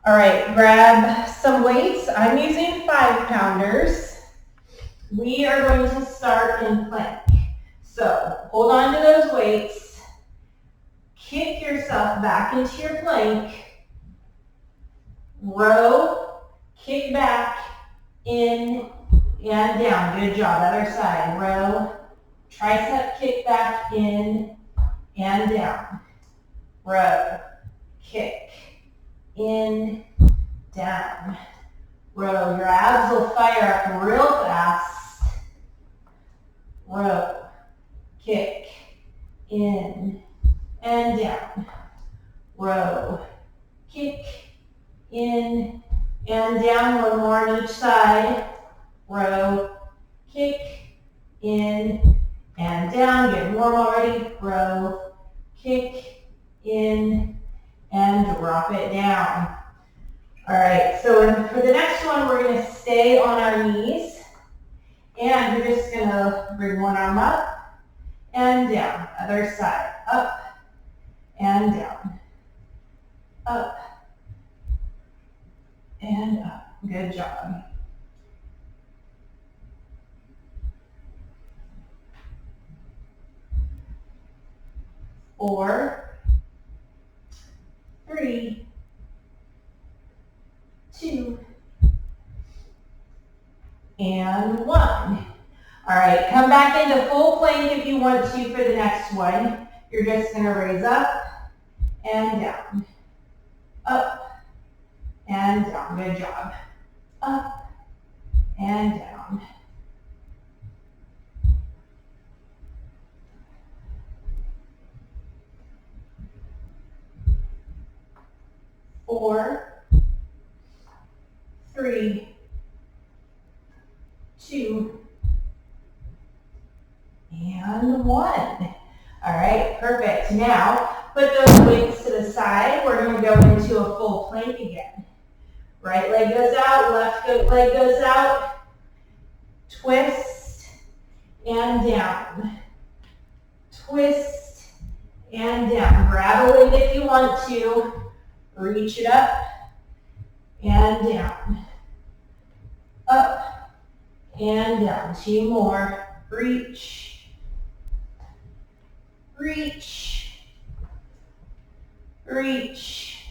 All right, grab some weights. I'm using 5-pounders. We are going to start in plank. So hold on to those weights. Kick yourself back into your plank. Row, kick back, in and down. Good job. Other side. Row, tricep kick back, in and down. Row, kick, in, down. Row. Your abs will fire up real fast. Row, kick, in and down. Row, kick, in and down. One more on each side. Row, kick, in and down. Get warm already. Row, kick, in and drop it down. All right, so for the next one, we're going to stay on our knees, and we're just going to bring one arm up and down. Other side, up and down, up and up. Good job. Four, three, two, and one. All right, come back into full plank if you want to for the next one. You're just going to raise up and down, up and down. Good job. Up and down. Four, three, two, and one. All right, perfect. Now, put those weights to the side. We're going to go into a full plank again. Right leg goes out, left leg goes out. Twist and down. Twist and down. Grab a weight if you want to. Reach it up and down. Up and down. Two more. Reach. Reach. Reach.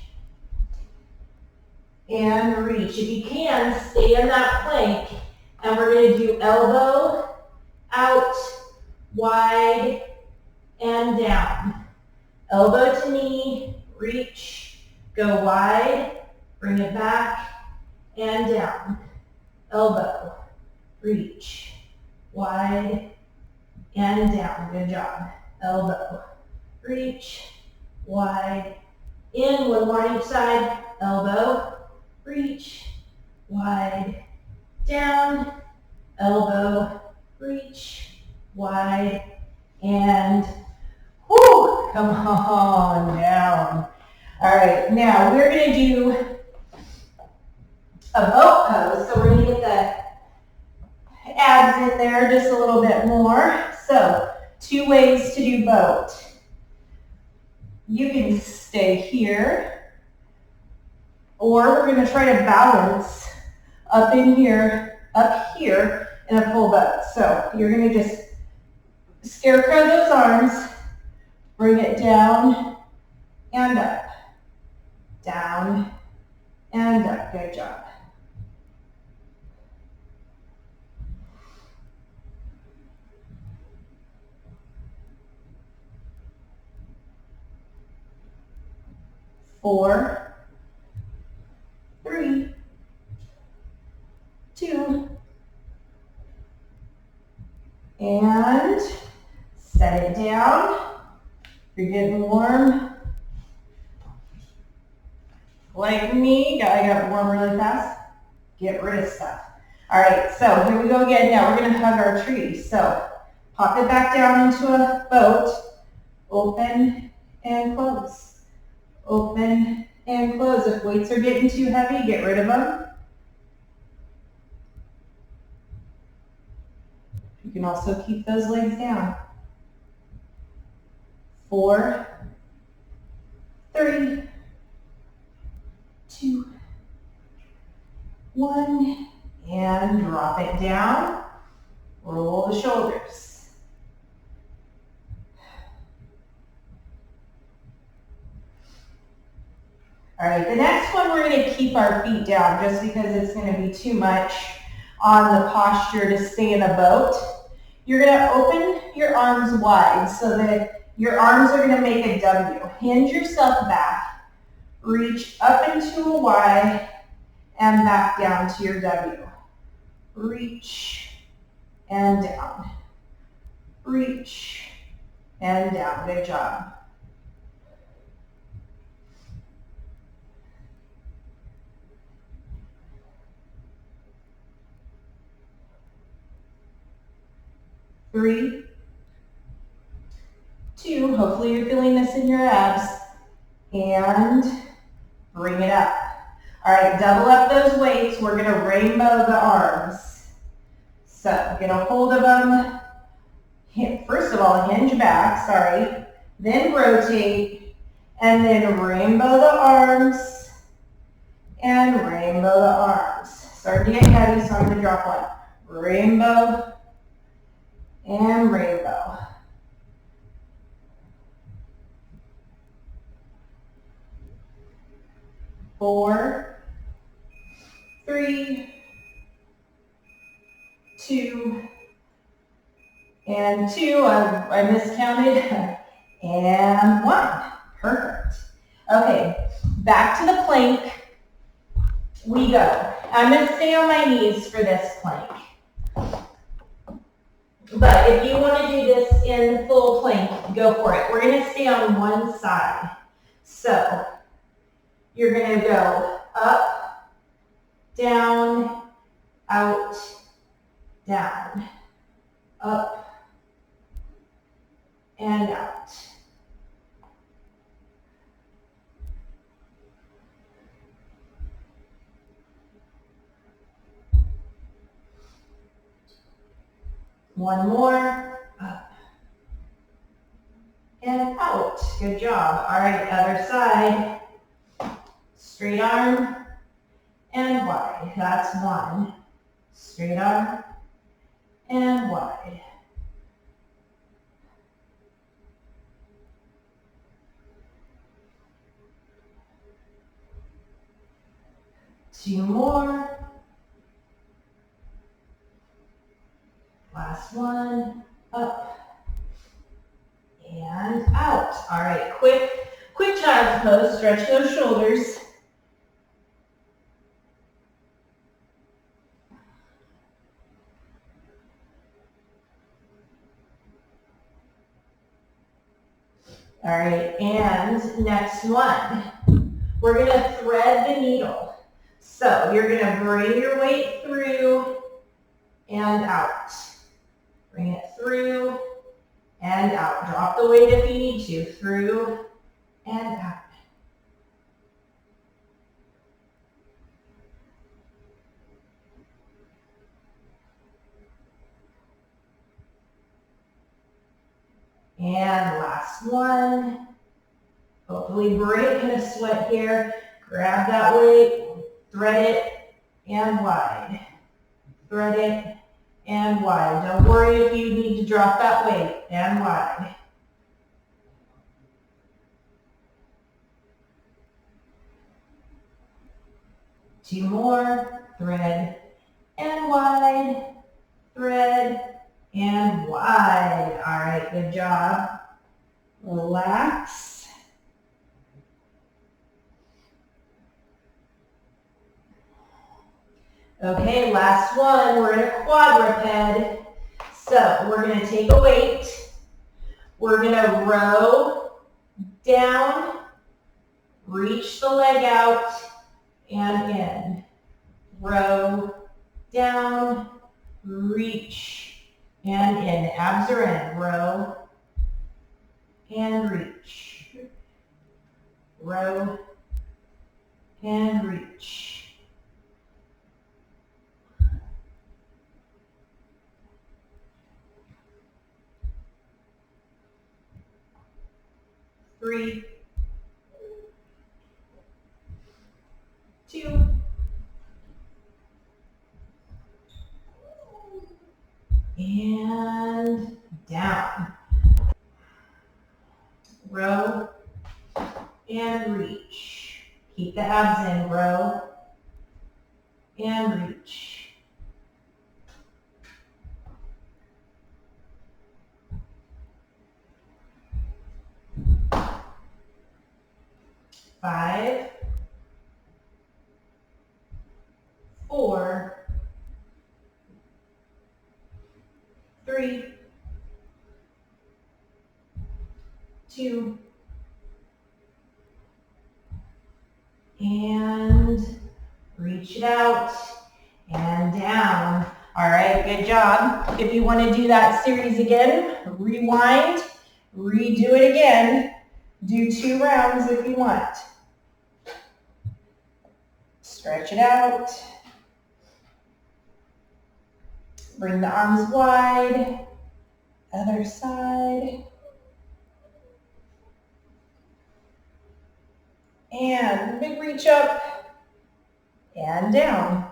And reach. If you can, stay in that plank. And we're going to do elbow, out, wide, and down. Elbow to knee, reach, go wide, bring it back, and down. Elbow, reach, wide, and down. Good job. Elbow, reach, wide, in. One more on each side. Elbow, reach, wide, down. Elbow, reach, wide, and whoo, come on down. All right, now we're going to do a boat pose. So we're going to get the abs in there just a little bit more. So 2 ways to do boat. You can stay here, or we're going to try to balance up here in a full boat. So you're going to just scarecrow those arms, bring it down and up, down and up. Good job. Four, three, two, and set it down. You're getting warm. Like me, I got warm really fast. Get rid of stuff. All right, so here we go again. Now we're going to hug our tree. So pop it back down into a boat. Open and close. Open and close. If weights are getting too heavy, get rid of them. You can also keep those legs down. 4, 3, 2, 1, and drop it down. Roll the shoulders. All right, the next one we're going to keep our feet down just because it's going to be too much on the posture to stay in a boat. You're going to open your arms wide so that your arms are going to make a W. Hinge yourself back. Reach up into a Y and back down to your W. Reach and down. Reach and down. Good job. Three, 2, hopefully you're feeling this in your abs, and bring it up. All right, double up those weights. We're gonna rainbow the arms. So get a hold of them. First of all, hinge back, sorry. Then rotate, and then rainbow the arms, and rainbow the arms. Starting to get heavy, so I'm gonna drop one. Rainbow, and rainbow. 4, 3, 2, and 2. I miscounted. And 1. Perfect. Okay, back to the plank we go. I'm going to stay on my knees for this plank. But if you want to do this in full plank, go for it. We're going to stay on one side. So you're going to go up, down, out, down, up, and out. One more, up, and out. Good job. All right, other side. Straight arm and wide. That's 1. Straight arm and wide. Two more. Last one. Up and out. All right, quick child's pose. Stretch those shoulders. All right, and next one. We're going to thread the needle. So you're going to bring your weight through and out. Bring it through and out. Drop the weight if you need to. Through and out. And last one. Hopefully breaking a sweat here. Grab that weight, thread it, and wide. Thread it, and wide. Don't worry if you need to drop that weight, and wide. Two more, thread, and wide, thread, and wide. All right, good job. Relax. Okay, last one. We're in a quadruped. So we're going to take a weight. We're going to row down, reach the leg out, and in. Row down, reach, and in. Abs are in. Row and reach. Row and reach. Three, 2, Row and reach. Keep the abs in. Row and reach. 5, 4, 3, 2, and reach it out and down. All right, good job. If you want to do that series again, rewind, redo it again. Do 2 rounds if you want. Stretch it out. Bring the arms wide. Other side. And big reach up and down.